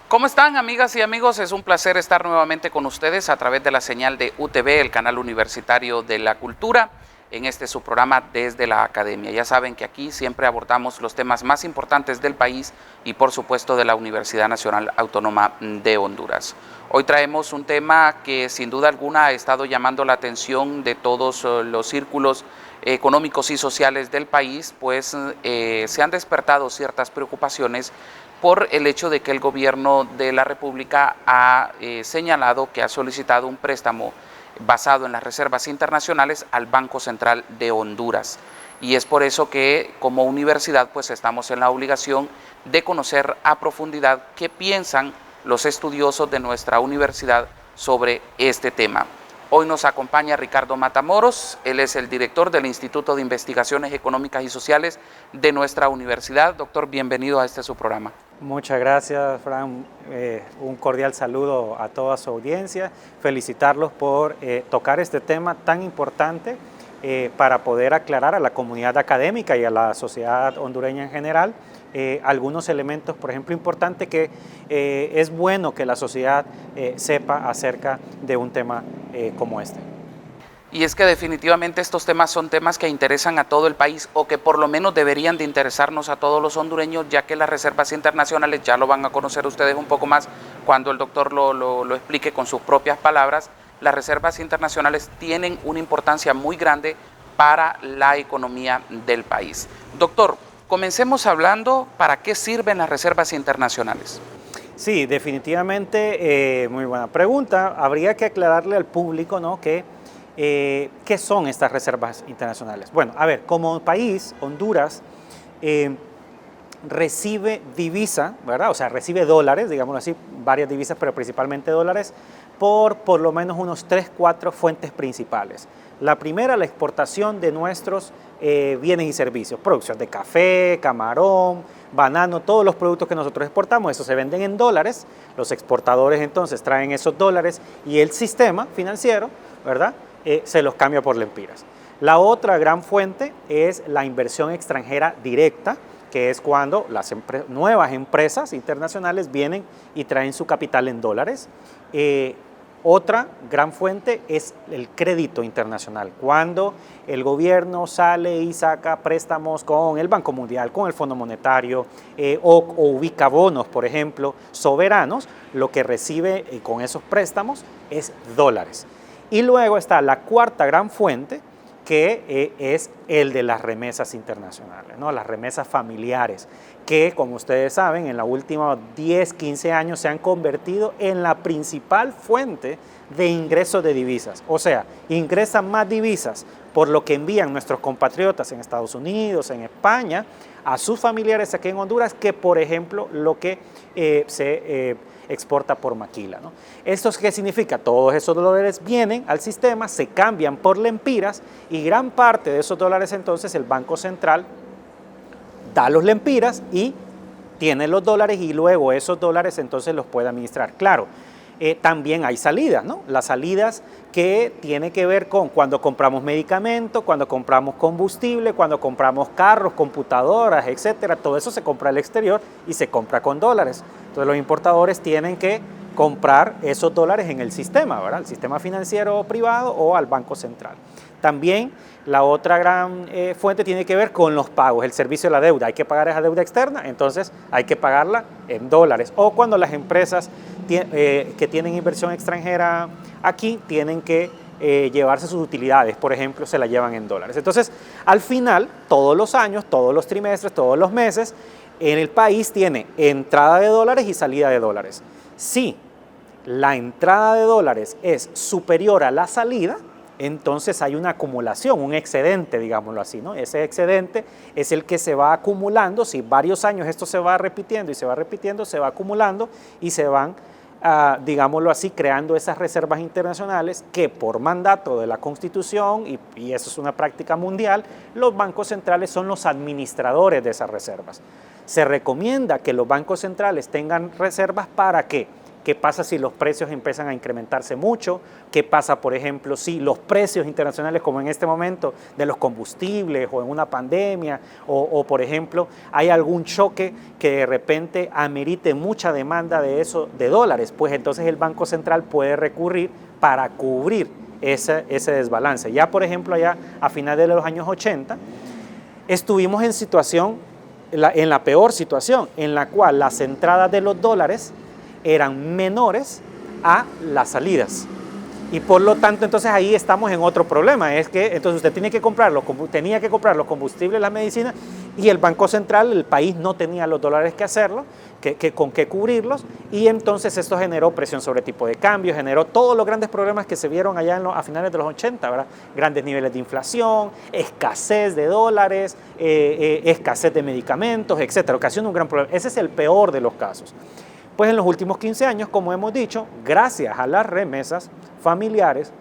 ¿Cómo están, amigas y amigos? Es un placer estar nuevamente con ustedes a través de la señal de UTV, el canal universitario de la cultura, en su programa Desde la Academia. Ya saben que aquí siempre abordamos los temas más importantes del país y por supuesto de la Universidad Nacional Autónoma de Honduras. Hoy traemos un tema que sin duda alguna ha estado llamando la atención de todos los círculos económicos y sociales del país, pues se han despertado ciertas preocupaciones por el hecho de que el gobierno de la República ha señalado que ha solicitado un préstamo basado en las reservas internacionales al Banco Central de Honduras. Y es por eso que como universidad pues estamos en la obligación de conocer a profundidad qué piensan los estudiosos de nuestra universidad sobre este tema. Hoy nos acompaña Ricardo Matamoros, él es el director del Instituto de Investigaciones Económicas y Sociales de nuestra universidad. Doctor, bienvenido a su programa. Muchas gracias, Fran. Un cordial saludo a toda su audiencia. Felicitarlos por tocar este tema tan importante para poder aclarar a la comunidad académica y a la sociedad hondureña en general algunos elementos, por ejemplo, importantes que es bueno que la sociedad sepa acerca de un tema como este. Y es que definitivamente estos temas son temas que interesan a todo el país o que por lo menos deberían de interesarnos a todos los hondureños, ya que las reservas internacionales, ya lo van a conocer ustedes un poco más cuando el doctor lo explique con sus propias palabras, las reservas internacionales tienen una importancia muy grande para la economía del país. Doctor, comencemos hablando para qué sirven las reservas internacionales. Sí, definitivamente, muy buena pregunta. Habría que aclararle al público, ¿no?, ¿qué son estas reservas internacionales? Bueno, a ver, como país, Honduras recibe divisa, ¿verdad? O sea, recibe dólares, digámoslo así, varias divisas, pero principalmente dólares, por lo menos unos 3-4 fuentes principales. La primera, la exportación de nuestros bienes y servicios, producción de café, camarón, banano, todos los productos que nosotros exportamos, eso se venden en dólares, los exportadores entonces traen esos dólares y el sistema financiero, ¿verdad?, se los cambia por lempiras. La otra gran fuente es la inversión extranjera directa, que es cuando las nuevas empresas internacionales vienen y traen su capital en dólares. Otra gran fuente es el crédito internacional, cuando el gobierno sale y saca préstamos con el Banco Mundial, con el Fondo Monetario o ubica bonos, por ejemplo, soberanos, lo que recibe con esos préstamos es dólares. Y luego está la cuarta gran fuente, que es el de las remesas internacionales, ¿no? Las remesas familiares, que como ustedes saben, en los últimos 10-15 años se han convertido en la principal fuente de ingresos de divisas. O sea, ingresan más divisas por lo que envían nuestros compatriotas en Estados Unidos, en España, a sus familiares aquí en Honduras, que por ejemplo lo que se exporta por maquila, ¿no? ¿Esto qué significa? Todos esos dólares vienen al sistema, se cambian por lempiras y gran parte de esos dólares entonces el Banco Central da los lempiras y tiene los dólares y luego esos dólares entonces los puede administrar. Claro, también hay salidas, ¿no? Las salidas que tienen que ver con cuando compramos medicamentos, cuando compramos combustible, cuando compramos carros, computadoras, etcétera. Todo eso se compra al exterior y se compra con dólares. Entonces los importadores tienen que comprar esos dólares en el sistema, ¿verdad? El sistema financiero privado o al Banco Central. También la otra gran fuente tiene que ver con los pagos, el servicio de la deuda. Hay que pagar esa deuda externa, entonces hay que pagarla en dólares. O cuando las empresas que tienen inversión extranjera aquí tienen que llevarse sus utilidades, por ejemplo, se la llevan en dólares. Entonces, al final, todos los años, todos los trimestres, todos los meses, en el país tiene entrada de dólares y salida de dólares. Si la entrada de dólares es superior a la salida, entonces hay una acumulación, un excedente, digámoslo así, ¿no? Ese excedente es el que se va acumulando, si varios años esto se va repitiendo y se va repitiendo, se va acumulando y se van, digámoslo así, creando esas reservas internacionales que por mandato de la Constitución, y eso es una práctica mundial, los bancos centrales son los administradores de esas reservas. Se recomienda que los bancos centrales tengan reservas para que ¿Qué pasa si los precios empiezan a incrementarse mucho? ¿Qué pasa, por ejemplo, si los precios internacionales, como en este momento, de los combustibles o en una pandemia, o por ejemplo, hay algún choque que de repente amerite mucha demanda de eso, de dólares? Pues entonces el Banco Central puede recurrir para cubrir ese desbalance. Ya, por ejemplo, allá a finales de los años 80, estuvimos en la peor situación, en la cual las entradas de los dólares eran menores a las salidas. Y por lo tanto, entonces ahí estamos en otro problema, es que entonces usted tenía que comprar los combustibles, las medicinas, y el Banco Central, el país no tenía los dólares que hacerlo, con qué cubrirlos, y entonces esto generó presión sobre tipo de cambio, generó todos los grandes problemas que se vieron allá a finales de los 80, ¿verdad? Grandes niveles de inflación, escasez de dólares, escasez de medicamentos, etcétera, ocasionó un gran problema. Ese es el peor de los casos. Pues en los últimos 15 años, como hemos dicho, gracias a las remesas familiares,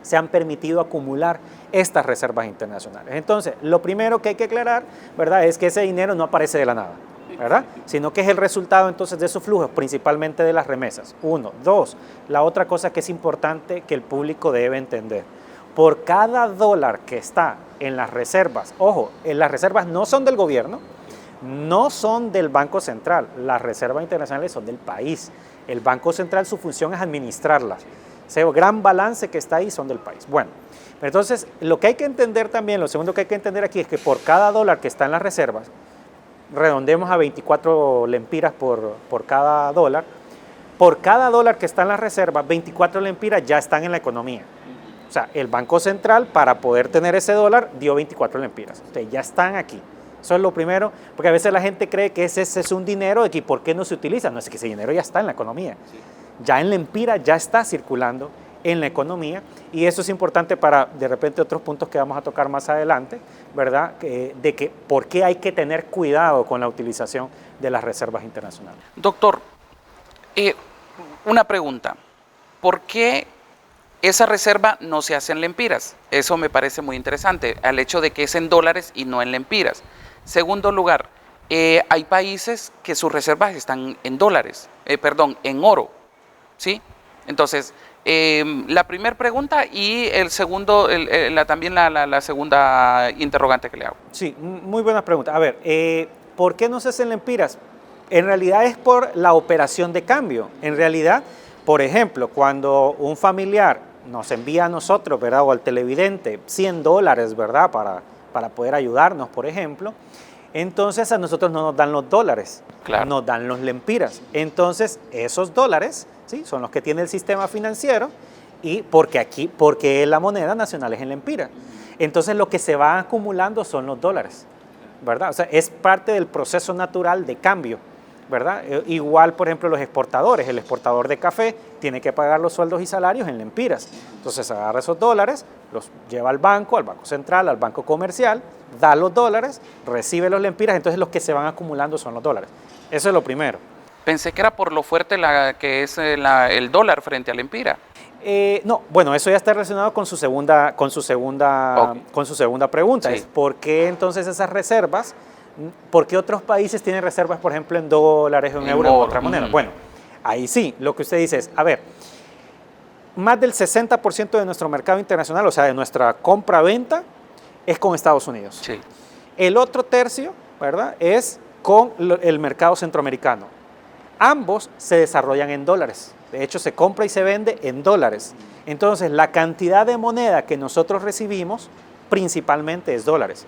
se han permitido acumular estas reservas internacionales. Entonces, lo primero que hay que aclarar, ¿verdad?, es que ese dinero no aparece de la nada, ¿verdad?, sino que es el resultado entonces de esos flujos, principalmente de las remesas. Uno. Dos, la otra cosa que es importante que el público debe entender. Por cada dólar que está en las reservas, ojo, las reservas no son del gobierno, no son del Banco Central, las reservas internacionales son del país. El Banco Central, su función es administrarlas. Ese gran balance que está ahí son del país. Bueno, entonces lo que hay que entender también, lo segundo que hay que entender aquí es que por cada dólar que está en las reservas, redondemos a 24 lempiras por cada dólar, por cada dólar que está en las reservas, 24 lempiras ya están en la economía. O sea, el Banco Central, para poder tener ese dólar, dio 24 lempiras. O sea, ya están aquí. Eso es lo primero, porque a veces la gente cree que ese es un dinero de que ¿por qué no se utiliza? No, es que ese dinero ya está en la economía. Sí. Ya en lempira ya está circulando en la economía, y eso es importante para de repente otros puntos que vamos a tocar más adelante, ¿verdad? De que por qué hay que tener cuidado con la utilización de las reservas internacionales. Doctor, una pregunta. ¿Por qué esa reserva no se hace en lempiras? Eso me parece muy interesante, al hecho de que es en dólares y no en lempiras. Segundo lugar, hay países que sus reservas están en dólares, en oro, ¿sí? Entonces, la primera pregunta y el segundo, también la segunda interrogante que le hago. Sí, muy buena pregunta. A ver, ¿por qué no se hacen lempiras? En realidad es por la operación de cambio. En realidad, por ejemplo, cuando un familiar nos envía a nosotros, ¿verdad?, o al televidente $100, ¿verdad?, para poder ayudarnos, por ejemplo, entonces a nosotros no nos dan los dólares, claro, nos dan los lempiras. Entonces esos dólares, ¿sí?, son los que tiene el sistema financiero, y porque la moneda nacional es en lempira. Entonces lo que se va acumulando son los dólares, ¿verdad? O sea, es parte del proceso natural de cambio, ¿verdad? Igual, por ejemplo, los exportadores, el exportador de café tiene que pagar los sueldos y salarios en lempiras. Entonces agarra esos dólares, los lleva al Banco Central, al banco comercial, da los dólares, recibe los lempiras, entonces los que se van acumulando son los dólares. Eso es lo primero. Pensé que era por lo fuerte que es el dólar frente al lempira. No, bueno, eso ya está relacionado con su segunda pregunta. Sí. Es ¿por qué entonces esas reservas? ¿Por qué otros países tienen reservas, por ejemplo, en dólares, en euros o otra moneda? Bueno, ahí sí, lo que usted dice es, a ver, más del 60% de nuestro mercado internacional, o sea, de nuestra compra-venta, es con Estados Unidos. Sí. El otro tercio, ¿verdad?, es con el mercado centroamericano. Ambos se desarrollan en dólares. De hecho, se compra y se vende en dólares. Entonces, la cantidad de moneda que nosotros recibimos principalmente es dólares.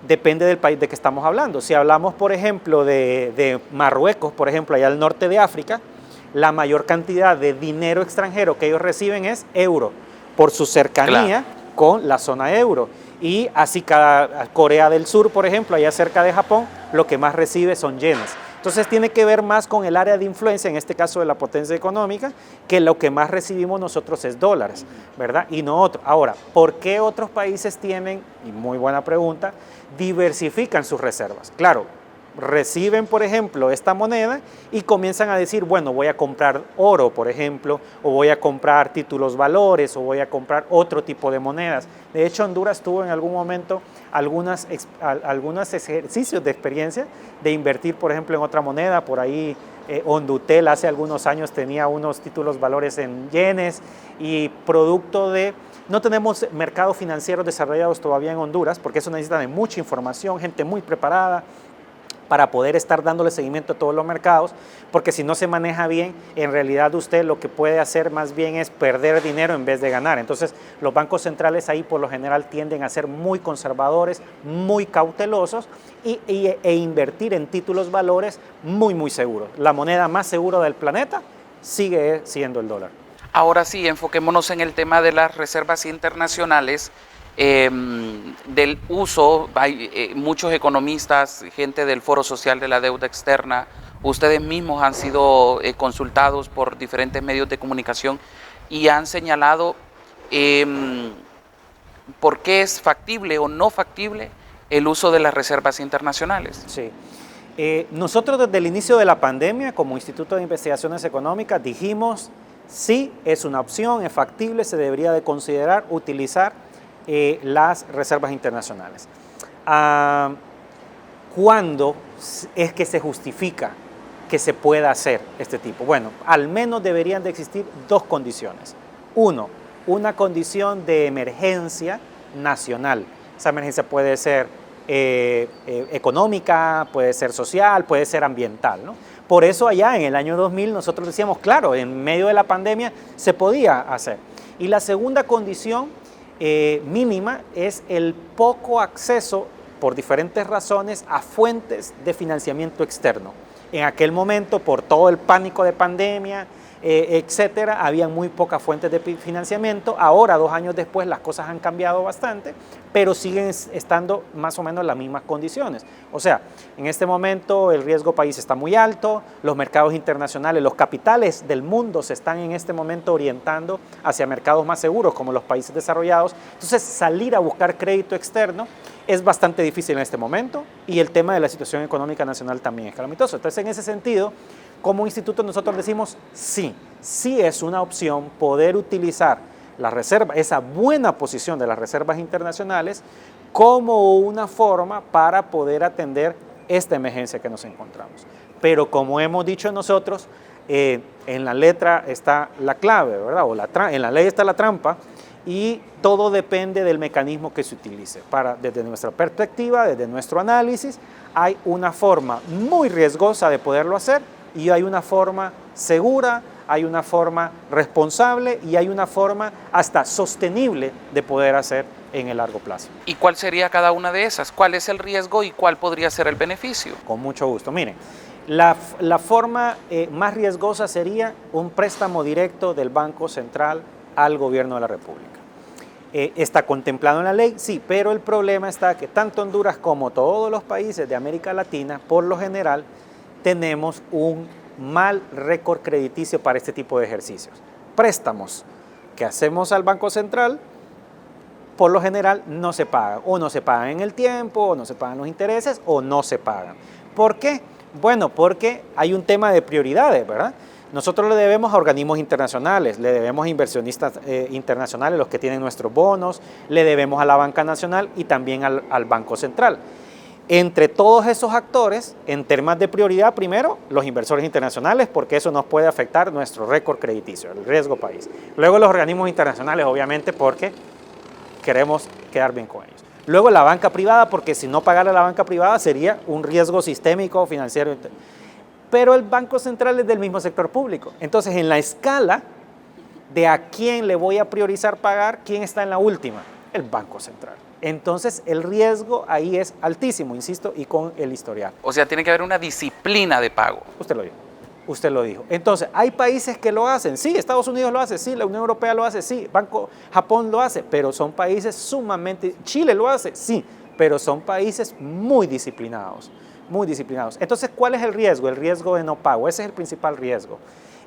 Depende del país de que estamos hablando. Si hablamos, por ejemplo, de Marruecos, por ejemplo, allá al norte de África, la mayor cantidad de dinero extranjero que ellos reciben es euro, por su cercanía, claro, con la zona euro. Y así Corea del Sur, por ejemplo, allá cerca de Japón, lo que más recibe son yenes. Entonces tiene que ver más con el área de influencia, en este caso de la potencia económica, que lo que más recibimos nosotros es dólares, ¿verdad? Y no otro. Ahora, ¿por qué otros países tienen, y muy buena pregunta, diversifican sus reservas? Claro, reciben, por ejemplo, esta moneda y comienzan a decir, bueno, voy a comprar oro, por ejemplo, o voy a comprar títulos valores, o voy a comprar otro tipo de monedas. De hecho, Honduras tuvo en algún momento algunos ejercicios de experiencia de invertir, por ejemplo, en otra moneda. Por ahí Hondutel hace algunos años tenía unos títulos valores en yenes y producto de... No tenemos mercados financieros desarrollados todavía en Honduras porque eso necesita de mucha información, gente muy preparada para poder estar dándole seguimiento a todos los mercados, porque si no se maneja bien, en realidad usted lo que puede hacer más bien es perder dinero en vez de ganar. Entonces, los bancos centrales ahí por lo general tienden a ser muy conservadores, muy cautelosos e invertir en títulos valores muy seguros. La moneda más segura del planeta sigue siendo el dólar. Ahora sí, enfoquémonos en el tema de las reservas internacionales. Del uso, hay muchos economistas, gente del Foro Social de la Deuda Externa, ustedes mismos han sido consultados por diferentes medios de comunicación y han señalado por qué es factible o no factible el uso de las reservas internacionales. Sí. Nosotros desde el inicio de la pandemia, como Instituto de Investigaciones Económicas, dijimos sí, es una opción, es factible, se debería de considerar utilizar las reservas internacionales. ¿Cuándo es que se justifica que se pueda hacer este tipo? Bueno, al menos deberían de existir dos condiciones. Uno, una condición de emergencia nacional. Esa emergencia puede ser económica, puede ser social, puede ser ambiental, ¿no? Por eso allá en el año 2000 nosotros decíamos, claro, en medio de la pandemia se podía hacer. Y la segunda condición mínima es el poco acceso, por diferentes razones, a fuentes de financiamiento externo. En aquel momento, por todo el pánico de pandemia, etcétera, había muy pocas fuentes de financiamiento. Ahora, 2 años después, las cosas han cambiado bastante, pero siguen estando más o menos las mismas condiciones. O sea, en este momento el riesgo país está muy alto, los mercados internacionales, los capitales del mundo se están en este momento orientando hacia mercados más seguros como los países desarrollados. Entonces, salir a buscar crédito externo es bastante difícil en este momento y el tema de la situación económica nacional también es calamitoso. Entonces, en ese sentido, como instituto nosotros decimos sí es una opción poder utilizar la reserva, esa buena posición de las reservas internacionales como una forma para poder atender esta emergencia que nos encontramos. Pero como hemos dicho nosotros, en la letra está la clave, ¿verdad? En la ley está la trampa y todo depende del mecanismo que se utilice. Desde nuestra perspectiva, desde nuestro análisis, hay una forma muy riesgosa de poderlo hacer y hay una forma segura, hay una forma responsable y hay una forma hasta sostenible de poder hacer en el largo plazo. ¿Y cuál sería cada una de esas? ¿Cuál es el riesgo y cuál podría ser el beneficio? Con mucho gusto. Miren, la forma más riesgosa sería un préstamo directo del Banco Central al gobierno de la República. ¿Está contemplado en la ley? Sí, pero el problema está que tanto Honduras como todos los países de América Latina, por lo general, tenemos un mal récord crediticio para este tipo de ejercicios. Préstamos que hacemos al Banco Central, por lo general no se pagan, o no se pagan en el tiempo, o no se pagan los intereses, o no se pagan. ¿Por qué? Bueno, porque hay un tema de prioridades, ¿verdad? Nosotros le debemos a organismos internacionales, le debemos a inversionistas internacionales, los que tienen nuestros bonos, le debemos a la banca nacional y también al Banco Central. Entre todos esos actores, en temas de prioridad, primero, los inversores internacionales, porque eso nos puede afectar nuestro récord crediticio, el riesgo país. Luego los organismos internacionales, obviamente, porque queremos quedar bien con ellos. Luego la banca privada, porque si no pagara la banca privada sería un riesgo sistémico financiero. Pero el Banco Central es del mismo sector público. Entonces, en la escala de a quién le voy a priorizar pagar, ¿quién está en la última? El Banco Central. Entonces, el riesgo ahí es altísimo, insisto, y con el historial. O sea, tiene que haber una disciplina de pago. Usted lo dijo. Usted lo dijo. Entonces, ¿hay países que lo hacen? Sí, Estados Unidos lo hace, sí, la Unión Europea lo hace, sí, Japón lo hace, pero son países sumamente... Chile lo hace, sí, pero son países muy disciplinados, muy disciplinados. Entonces, ¿cuál es el riesgo? El riesgo de no pago, ese es el principal riesgo.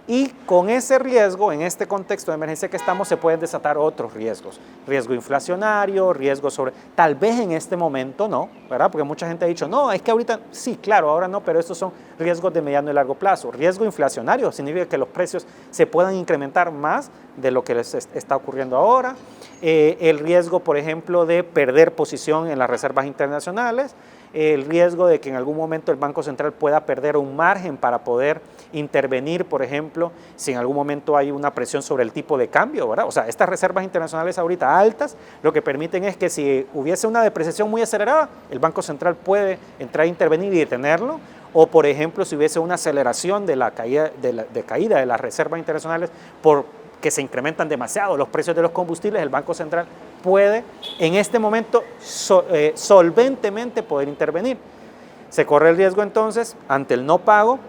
Y con ese riesgo, en este contexto de emergencia que estamos, se pueden desatar otros riesgos. Riesgo inflacionario, riesgo sobre... Tal vez en este momento no, ¿verdad? Porque mucha gente ha dicho, no, es que ahorita, sí, claro, ahora no, pero estos son riesgos de mediano y largo plazo. Riesgo inflacionario significa que los precios se puedan incrementar más de lo que les está ocurriendo ahora. El riesgo, por ejemplo, de perder posición en las reservas internacionales. el riesgo de que en algún momento el Banco Central pueda perder un margen para poder intervenir, por ejemplo, si en algún momento hay una presión sobre el tipo de cambio, ¿verdad? O sea, estas reservas internacionales ahorita altas, lo que permiten es que si hubiese una depreciación muy acelerada, el Banco Central puede entrar a intervenir y detenerlo, o por ejemplo, si hubiese una aceleración de la caída de las reservas internacionales porque se incrementan demasiado los precios de los combustibles, el Banco Central puede en este momento solventemente poder intervenir. Se corre el riesgo entonces ante el no pago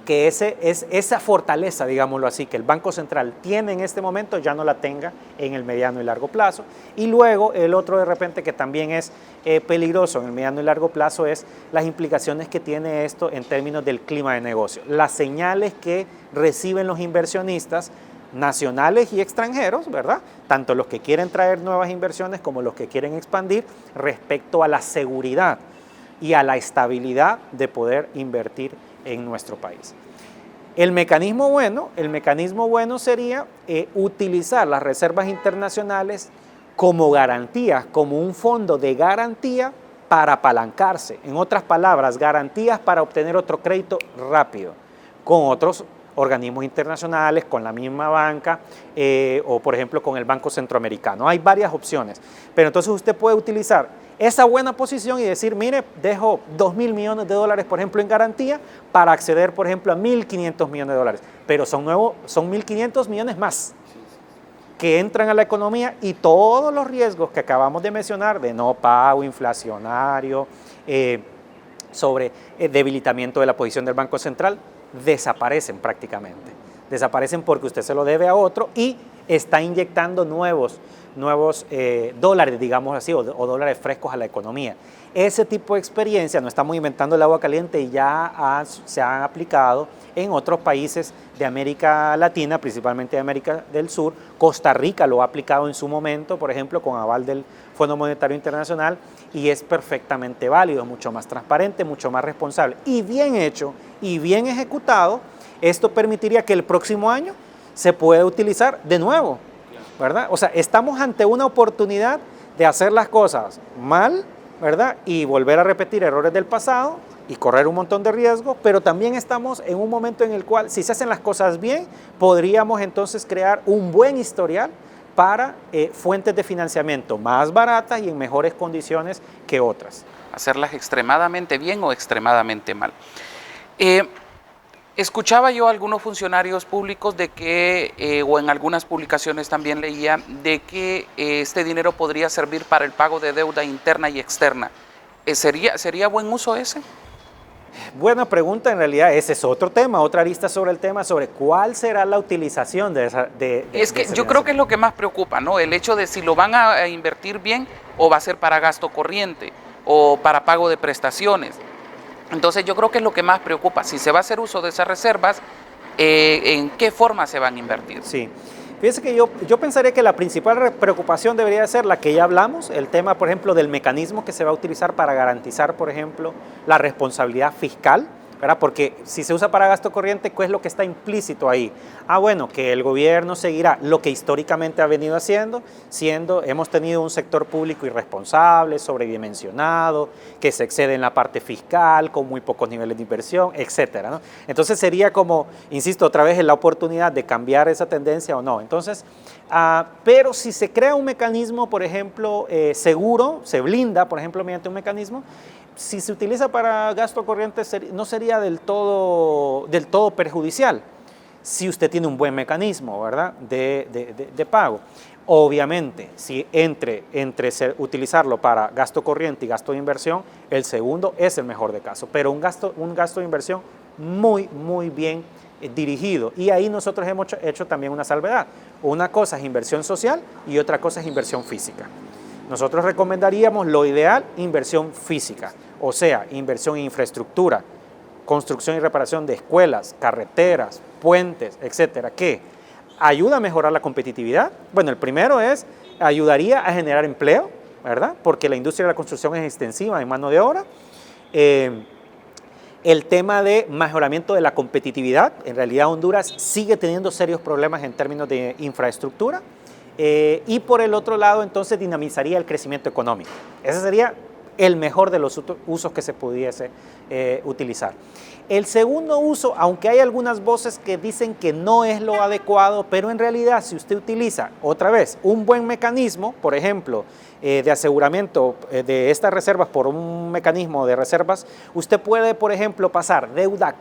que esa fortaleza, digámoslo así, que el Banco Central tiene en este momento, ya no la tenga en el mediano y largo plazo. Y luego el otro de repente que también es peligroso en el mediano y largo plazo es las implicaciones que tiene esto en términos del clima de negocio. Las señales que reciben los inversionistas nacionales y extranjeros, ¿verdad? Tanto los que quieren traer nuevas inversiones como los que quieren expandir respecto a la seguridad y a la estabilidad de poder invertir en nuestro país. El mecanismo bueno sería utilizar las reservas internacionales como garantías, como un fondo de garantía para apalancarse. En otras palabras, garantías para obtener otro crédito rápido con otros organismos internacionales, con la misma banca o por ejemplo con el Banco Centroamericano. Hay varias opciones, pero entonces usted puede utilizar esa buena posición y decir, mire, dejo $2.000 millones, por ejemplo, en garantía para acceder, por ejemplo, a $1.500 millones, pero son 1.500 millones más que entran a la economía y todos los riesgos que acabamos de mencionar de no pago inflacionario, sobre debilitamiento de la posición del Banco Central, desaparecen prácticamente. Desaparecen porque usted se lo debe a otro y está inyectando nuevos dólares, digamos así, o dólares frescos a la economía. Ese tipo de experiencia, no estamos inventando el agua caliente y ya se han aplicado en otros países de América Latina, principalmente de América del Sur. Costa Rica lo ha aplicado en su momento, por ejemplo, con aval del Fondo Monetario Internacional, y es perfectamente válido, mucho más transparente, mucho más responsable y bien hecho y bien ejecutado. Esto permitiría que el próximo año se pueda utilizar de nuevo, ¿verdad? O sea, estamos ante una oportunidad de hacer las cosas mal, ¿verdad? Y volver a repetir errores del pasado y correr un montón de riesgos, pero también estamos en un momento en el cual, si se hacen las cosas bien, podríamos entonces crear un buen historial para fuentes de financiamiento más baratas y en mejores condiciones que otras. Hacerlas extremadamente bien o extremadamente mal. Escuchaba yo a algunos funcionarios públicos de que, o en algunas publicaciones también leía, de que este dinero podría servir para el pago de deuda interna y externa. ¿Sería buen uso ese? Buena pregunta, en realidad ese es otro tema, otra arista sobre el tema, sobre cuál será la utilización de esa... Es que yo creo que es lo que más preocupa, ¿no? El hecho de si lo van a invertir bien o va a ser para gasto corriente o para pago de prestaciones. Entonces yo creo que es lo que más preocupa, si se va a hacer uso de esas reservas, ¿en qué forma se van a invertir? Sí, fíjese que yo pensaría que la principal preocupación debería ser la que ya hablamos, el tema, por ejemplo, del mecanismo que se va a utilizar para garantizar, por ejemplo, la responsabilidad fiscal, ¿verdad? Porque si se usa para gasto corriente, ¿qué es lo que está implícito ahí? Bueno, que el gobierno seguirá lo que históricamente ha venido haciendo, hemos tenido un sector público irresponsable, sobredimensionado, que se excede en la parte fiscal, con muy pocos niveles de inversión, etcétera, ¿no? Entonces sería como, insisto otra vez, en la oportunidad de cambiar esa tendencia o no. Entonces, pero si se crea un mecanismo, por ejemplo, seguro, se blinda, por ejemplo, mediante un mecanismo, si se utiliza para gasto corriente no sería del todo perjudicial si usted tiene un buen mecanismo, ¿verdad?, de pago. Obviamente, si entre utilizarlo para gasto corriente y gasto de inversión, el segundo es el mejor de casos, pero un gasto de inversión muy, muy bien dirigido. Y ahí nosotros hemos hecho también una salvedad. Una cosa es inversión social y otra cosa es inversión física. Nosotros recomendaríamos lo ideal, inversión física, o sea, inversión en infraestructura, construcción y reparación de escuelas, carreteras, puentes, etcétera, que ayuda a mejorar la competitividad. Bueno, el primero ayudaría a generar empleo, ¿verdad? Porque la industria de la construcción es extensiva en mano de obra. El tema de mejoramiento de la competitividad, en realidad Honduras sigue teniendo serios problemas en términos de infraestructura. Y por el otro lado, entonces dinamizaría el crecimiento económico. Ese sería el mejor de los usos que se pudiese utilizar. El segundo uso, aunque hay algunas voces que dicen que no es lo adecuado, pero en realidad si usted utiliza, otra vez, un buen mecanismo, por ejemplo, de aseguramiento de estas reservas por un mecanismo de reservas, usted puede, por ejemplo, pasar deuda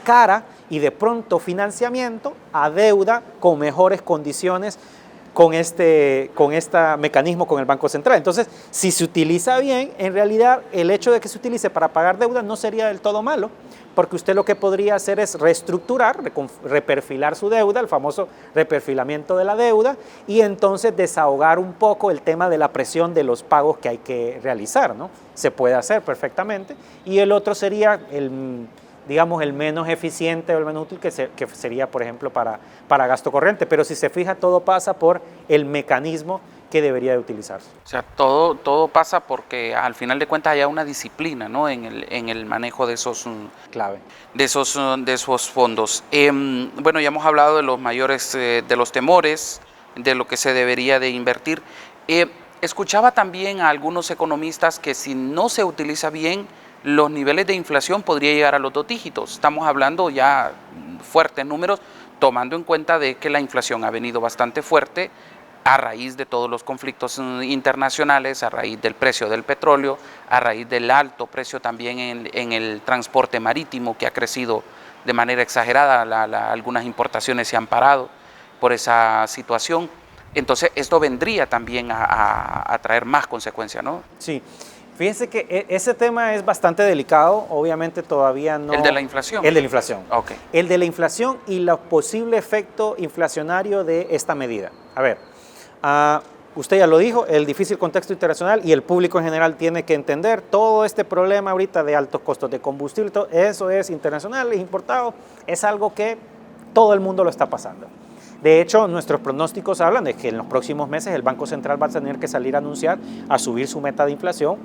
cara y de pronto financiamiento a deuda con mejores condiciones con este mecanismo con el Banco Central. Entonces, si se utiliza bien, en realidad el hecho de que se utilice para pagar deuda no sería del todo malo, porque usted lo que podría hacer es reestructurar, reperfilar su deuda, el famoso reperfilamiento de la deuda, y entonces desahogar un poco el tema de la presión de los pagos que hay que realizar, ¿no? Se puede hacer perfectamente. Y el otro sería digamos, el menos eficiente o el menos útil, que sería, por ejemplo, para gasto corriente. Pero si se fija, todo pasa por el mecanismo que debería de utilizarse. O sea, todo pasa porque al final de cuentas haya una disciplina, ¿no?, en el manejo de esos, clave. de esos fondos. Bueno, ya hemos hablado de los mayores, de los temores, de lo que se debería de invertir. Escuchaba también a algunos economistas que si no se utiliza bien, los niveles de inflación podría llegar a los 2 dígitos. Estamos hablando ya fuertes números, tomando en cuenta de que la inflación ha venido bastante fuerte a raíz de todos los conflictos internacionales, a raíz del precio del petróleo, a raíz del alto precio también en el transporte marítimo, que ha crecido de manera exagerada. Algunas importaciones se han parado por esa situación. Entonces, esto vendría también a traer más consecuencias, ¿no? Sí. Fíjense que ese tema es bastante delicado, obviamente todavía no... ¿El de la inflación? El de la inflación. Ok. El de la inflación y el posible efecto inflacionario de esta medida. A ver, usted ya lo dijo, el difícil contexto internacional, y el público en general tiene que entender todo este problema ahorita de altos costos de combustible, todo eso es internacional, es importado, es algo que todo el mundo lo está pasando. De hecho, nuestros pronósticos hablan de que en los próximos meses el Banco Central va a tener que salir a anunciar, a subir su meta de inflación,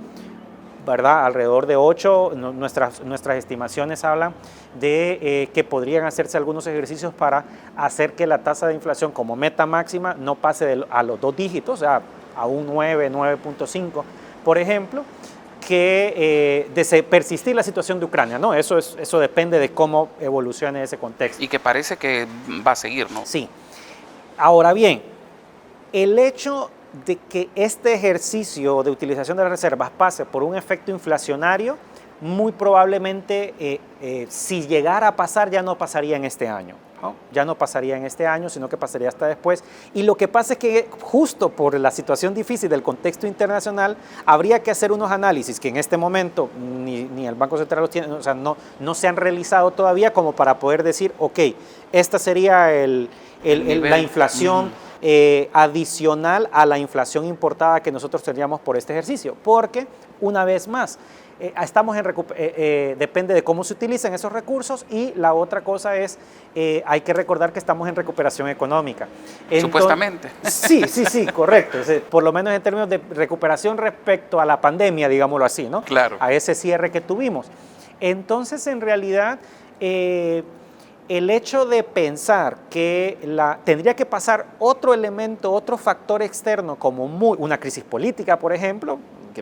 ¿verdad? Alrededor de 8, nuestras estimaciones hablan de que podrían hacerse algunos ejercicios para hacer que la tasa de inflación como meta máxima no pase a los 2 dígitos, o sea, a un 9, 9.5, por ejemplo, que de persistir la situación de Ucrania, ¿no? Eso depende de cómo evolucione ese contexto. Y que parece que va a seguir, ¿no? Sí. Ahora bien, el hecho de que este ejercicio de utilización de las reservas pase por un efecto inflacionario, muy probablemente, si llegara a pasar, ya no pasaría en este año, ¿no? Ya no pasaría en este año, sino que pasaría hasta después. Y lo que pasa es que justo por la situación difícil del contexto internacional, habría que hacer unos análisis que en este momento ni el Banco Central los tiene, o sea, no se han realizado todavía como para poder decir, ok, esta sería la inflación adicional a la inflación importada que nosotros tendríamos por este ejercicio, porque una vez más, depende de cómo se utilizan esos recursos, y la otra cosa es, hay que recordar que estamos en recuperación económica. Supuestamente. Sí, correcto. Por lo menos en términos de recuperación respecto a la pandemia, digámoslo así, ¿no? Claro. A ese cierre que tuvimos. Entonces, en realidad, el hecho de pensar que tendría que pasar otro elemento, otro factor externo, como una crisis política, por ejemplo,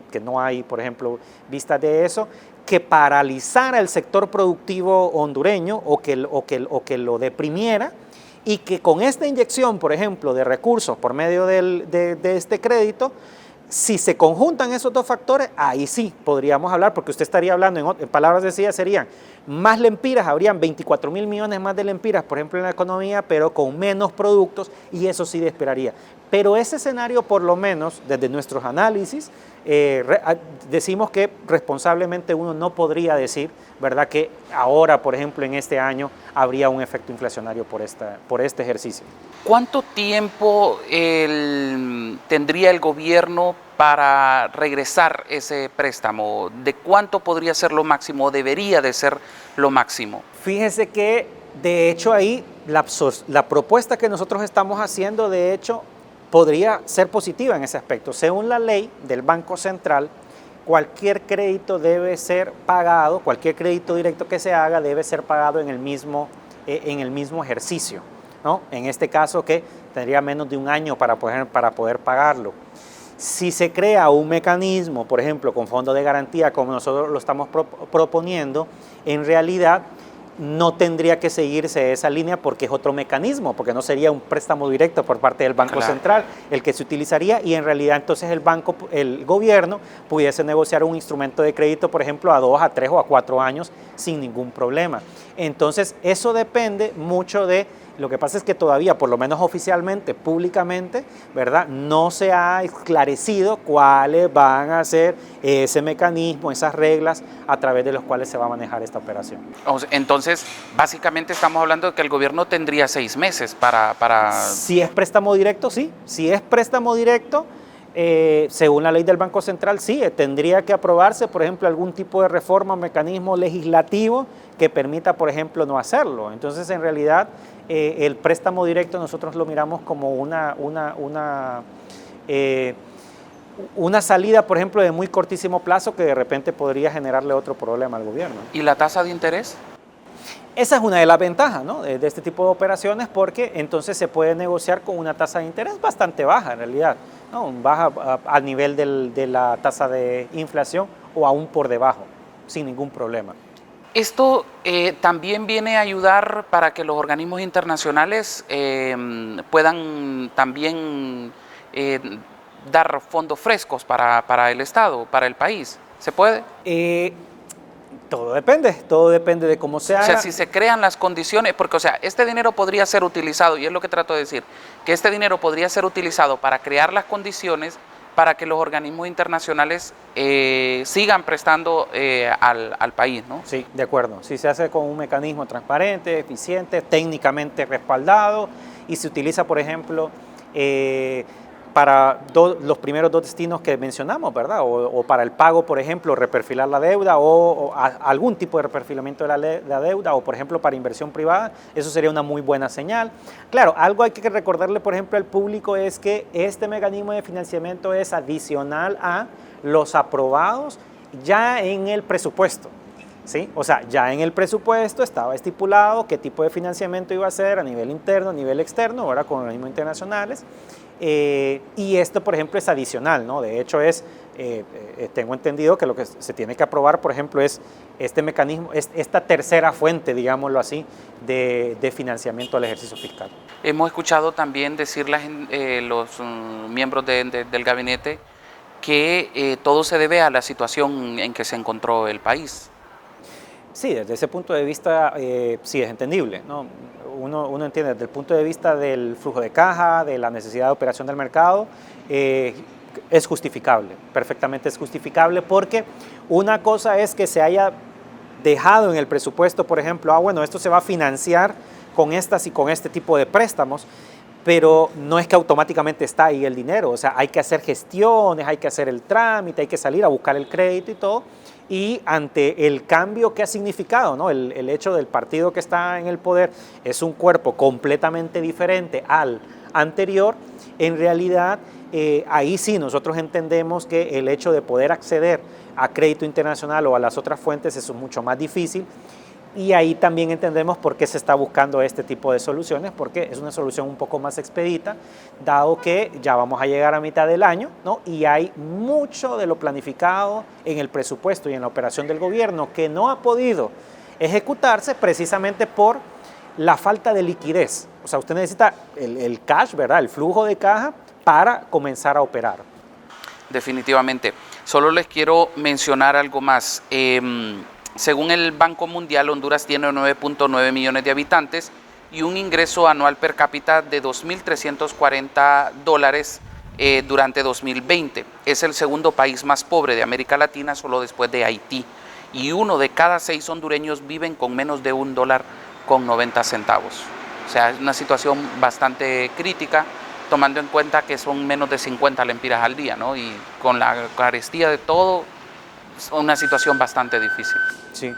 que no hay, por ejemplo, vistas de eso, que paralizara el sector productivo hondureño o que lo deprimiera, y que con esta inyección, por ejemplo, de recursos por medio de este crédito, si se conjuntan esos dos factores, ahí sí podríamos hablar, porque usted estaría hablando, en palabras sencillas, serían más lempiras, habrían 24.000 millones más de lempiras, por ejemplo, en la economía, pero con menos productos, y eso sí desesperaría. Pero ese escenario, por lo menos, desde nuestros análisis, decimos que responsablemente uno no podría decir, ¿verdad?, que ahora, por ejemplo, en este año, habría un efecto inflacionario por este ejercicio. ¿Cuánto tiempo tendría el gobierno para regresar ese préstamo? ¿De cuánto podría ser lo máximo o debería de ser lo máximo? Fíjese que, de hecho, ahí la propuesta que nosotros estamos haciendo, de hecho, podría ser positiva en ese aspecto. Según la ley del Banco Central, cualquier crédito debe ser pagado, cualquier crédito directo que se haga debe ser pagado en el mismo ejercicio, ¿no? En este caso, que tendría menos de un año para poder pagarlo. Si se crea un mecanismo, por ejemplo, con fondo de garantía, como nosotros lo estamos proponiendo, en realidad no tendría que seguirse esa línea porque es otro mecanismo, porque no sería un préstamo directo por parte del Banco Central el que se utilizaría, y en realidad entonces el gobierno pudiese negociar un instrumento de crédito, por ejemplo, a 2, a 3 o a 4 años sin ningún problema. Entonces eso depende mucho de... Lo que pasa es que todavía, por lo menos oficialmente, públicamente, ¿verdad?, no se ha esclarecido cuáles van a ser ese mecanismo, esas reglas a través de los cuales se va a manejar esta operación. Entonces, básicamente estamos hablando de que el gobierno tendría 6 meses para... Si es préstamo directo, sí. Si es préstamo directo, según la ley del Banco Central, sí, tendría que aprobarse, por ejemplo, algún tipo de reforma o mecanismo legislativo que permita, por ejemplo, no hacerlo. Entonces, en realidad, el préstamo directo nosotros lo miramos como una salida, por ejemplo, de muy cortísimo plazo que de repente podría generarle otro problema al gobierno. ¿Y la tasa de interés? Esa es una de las ventajas, ¿no?, de este tipo de operaciones, porque entonces se puede negociar con una tasa de interés bastante baja en realidad, ¿no?, baja al nivel de la tasa de inflación o aún por debajo, sin ningún problema. Esto también viene a ayudar para que los organismos internacionales puedan también dar fondos frescos para el Estado, para el país. ¿Se puede? Todo depende de cómo se haga. O sea, si se crean las condiciones, porque, o sea, este dinero podría ser utilizado, y es lo que trato de decir, que este dinero podría ser utilizado para crear las condiciones para que los organismos internacionales sigan prestando al país, ¿no? Sí, de acuerdo. Si se hace con un mecanismo transparente, eficiente, técnicamente respaldado, y se utiliza, por ejemplo, para los primeros 2 destinos que mencionamos, ¿verdad? O para el pago, por ejemplo, reperfilar la deuda o algún tipo de reperfilamiento de la deuda, o por ejemplo para inversión privada, eso sería una muy buena señal. Claro, algo hay que recordarle, por ejemplo, al público es que este mecanismo de financiamiento es adicional a los aprobados ya en el presupuesto. ¿Sí? O sea, ya en el presupuesto estaba estipulado qué tipo de financiamiento iba a ser a nivel interno, a nivel externo, ahora con organismos internacionales, y esto, por ejemplo, es adicional, ¿no? De hecho, tengo entendido que lo que se tiene que aprobar, por ejemplo, es este mecanismo, esta tercera fuente, digámoslo así, de financiamiento al ejercicio fiscal. Hemos escuchado también decir los miembros del gabinete que todo se debe a la situación en que se encontró el país. Sí, desde ese punto de vista sí es entendible, ¿no? Uno entiende desde el punto de vista del flujo de caja, de la necesidad de operación del mercado, es justificable, perfectamente es justificable, porque una cosa es que se haya dejado en el presupuesto, por ejemplo, bueno, esto se va a financiar con estas y con este tipo de préstamos, pero no es que automáticamente está ahí el dinero, o sea, hay que hacer gestiones, hay que hacer el trámite, hay que salir a buscar el crédito y todo. Y ante el cambio que ha significado, ¿no?, el hecho del partido que está en el poder es un cuerpo completamente diferente al anterior, en realidad ahí sí nosotros entendemos que el hecho de poder acceder a crédito internacional o a las otras fuentes es mucho más difícil. Y ahí también entendemos por qué se está buscando este tipo de soluciones, porque es una solución un poco más expedita, dado que ya vamos a llegar a mitad del año, ¿no?, y hay mucho de lo planificado en el presupuesto y en la operación del gobierno que no ha podido ejecutarse precisamente por la falta de liquidez. O sea, usted necesita el cash, ¿verdad?, el flujo de caja para comenzar a operar. Definitivamente. Solo les quiero mencionar algo más. Según el Banco Mundial, Honduras tiene 9.9 millones de habitantes y un ingreso anual per cápita de $2.340 durante 2020. Es el segundo país más pobre de América Latina, solo después de Haití. Y 1 de cada 6 hondureños viven con menos de $1.90. O sea, es una situación bastante crítica, tomando en cuenta que son menos de 50 lempiras al día, ¿no? Y con la carestía de todo, es una situación bastante difícil. Sí,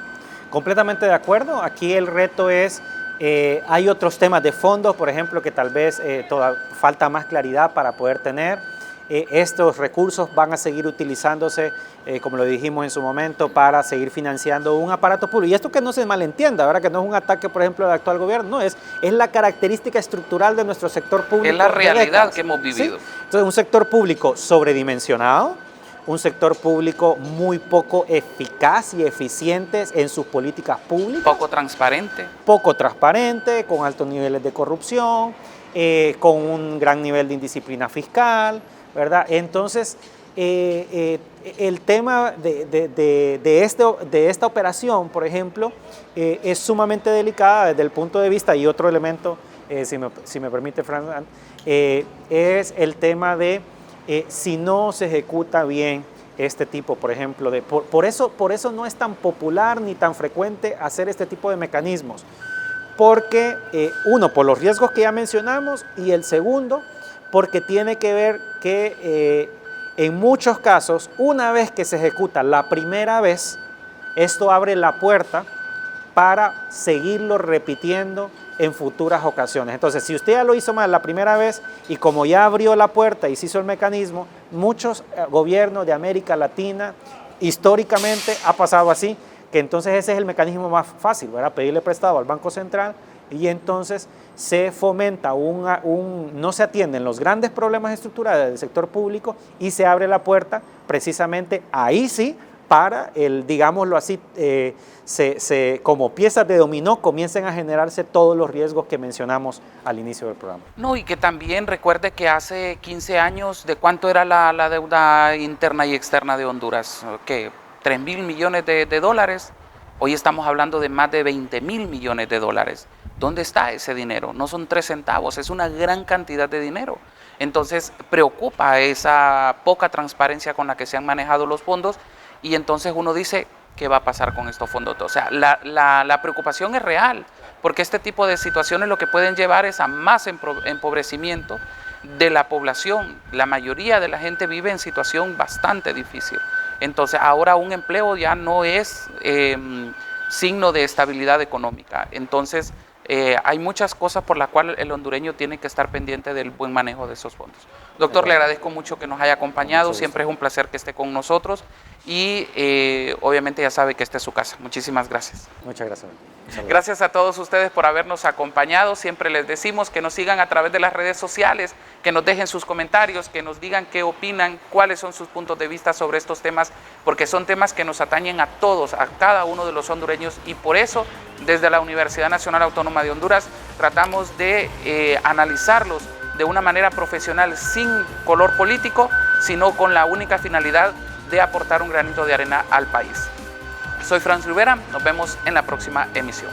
completamente de acuerdo. Aquí el reto es, hay otros temas de fondos, por ejemplo, que tal vez falta más claridad para poder tener. estos recursos van a seguir utilizándose, como lo dijimos en su momento, para seguir financiando un aparato público. Y esto que no se malentienda, ¿verdad? Que no es un ataque, por ejemplo, al actual gobierno, no, es la característica estructural de nuestro sector público. Es la realidad que hemos vivido. ¿Sí? Entonces, un sector público sobredimensionado, un sector público muy poco eficaz y eficiente en sus políticas públicas. Poco transparente. Poco transparente, con altos niveles de corrupción, con un gran nivel de indisciplina fiscal, ¿verdad? Entonces, el tema de esta operación, por ejemplo, es sumamente delicada desde el punto de vista, y otro elemento, si me permite, Fran, es el tema de si no se ejecuta bien este tipo, por ejemplo, por eso no es tan popular ni tan frecuente hacer este tipo de mecanismos, porque uno, por los riesgos que ya mencionamos, y el segundo, porque tiene que ver que en muchos casos, una vez que se ejecuta la primera vez, esto abre la puerta para seguirlo repitiendo en futuras ocasiones. Entonces, si usted ya lo hizo mal la primera vez y como ya abrió la puerta y se hizo el mecanismo, muchos gobiernos de América Latina históricamente ha pasado así, que entonces ese es el mecanismo más fácil, ¿verdad? Pedirle prestado al Banco Central y entonces se fomenta no se atienden los grandes problemas estructurales del sector público y se abre la puerta precisamente ahí sí para digámoslo así, como piezas de dominó comiencen a generarse todos los riesgos que mencionamos al inicio del programa. No, y que también recuerde que hace 15 años, ¿de cuánto era la deuda interna y externa de Honduras? ¿Qué? 3.000 millones de dólares. Hoy estamos hablando de más de 20.000 millones de dólares. ¿Dónde está ese dinero? No son 3 centavos, es una gran cantidad de dinero. Entonces preocupa esa poca transparencia con la que se han manejado los fondos y entonces uno dice, ¿qué va a pasar con estos fondos? O sea, la preocupación es real, porque este tipo de situaciones lo que pueden llevar es a más empobrecimiento de la población. La mayoría de la gente vive en situación bastante difícil. Entonces ahora un empleo ya no es signo de estabilidad económica. Entonces hay muchas cosas por las cuales el hondureño tiene que estar pendiente del buen manejo de esos fondos. Doctor, le agradezco mucho que nos haya acompañado, siempre es un placer que esté con nosotros y obviamente ya sabe que esta es su casa. Muchísimas gracias. Muchas gracias. Gracias a todos ustedes por habernos acompañado. Siempre les decimos que nos sigan a través de las redes sociales, que nos dejen sus comentarios, que nos digan qué opinan, cuáles son sus puntos de vista sobre estos temas, porque son temas que nos atañen a todos, a cada uno de los hondureños, y por eso desde la Universidad Nacional Autónoma de Honduras tratamos de analizarlos de una manera profesional, sin color político, sino con la única finalidad de aportar un granito de arena al país. Soy Franz Rivera, nos vemos en la próxima emisión.